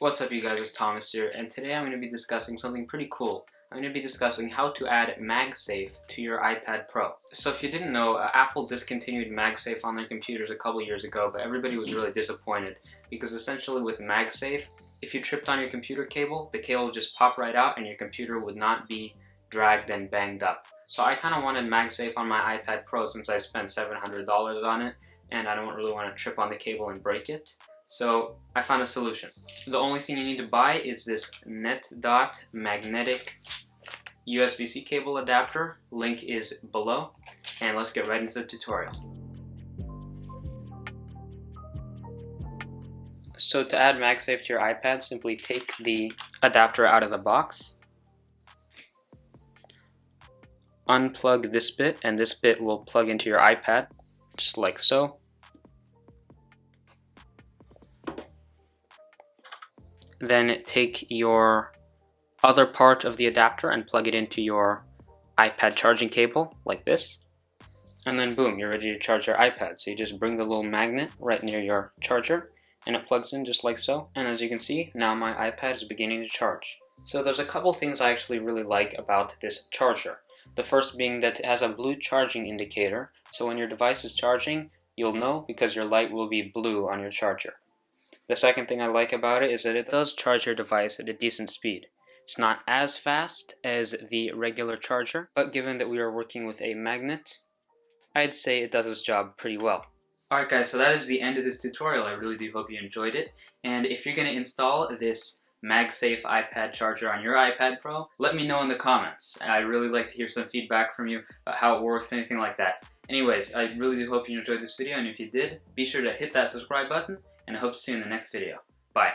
What's up, you guys? It's Thomas here, and today I'm going to be discussing something pretty cool. I'm going to be discussing how to add MagSafe to your iPad Pro. So if you didn't know, Apple discontinued MagSafe on their computers a couple years ago, but everybody was really disappointed because essentially with MagSafe, if you tripped on your computer cable, the cable would just pop right out and your computer would not be dragged and banged up. So I kind of wanted MagSafe on my iPad Pro since I spent $700 on it, and I don't really want to trip on the cable and break it. So I found a solution. The only thing you need to buy is this net-dot magnetic USB-C cable adapter. Link is below. And let's get right into the tutorial. So to add MagSafe to your iPad, simply take the adapter out of the box, unplug this bit, and this bit will plug into your iPad, just like so. Then take your other part of the adapter and plug it into your iPad charging cable, like this. And then boom, you're ready to charge your iPad. So you just bring the little magnet right near your charger, and it plugs in just like so. And as you can see, now my iPad is beginning to charge. So there's a couple things I actually really like about this charger. The first being that it has a blue charging indicator, so when your device is charging, you'll know because your light will be blue on your charger. The second thing I like about it is that it does charge your device at a decent speed. It's not as fast as the regular charger, but given that we are working with a magnet, I'd say it does its job pretty well. Alright guys, so that is the end of this tutorial. I really do hope you enjoyed it. And if you're going to install this MagSafe iPad charger on your iPad Pro, let me know in the comments. I'd really like to hear some feedback from you about how it works, anything like that. Anyways, I really do hope you enjoyed this video, and if you did, be sure to hit that subscribe button, and I hope to see you in the next video. Bye.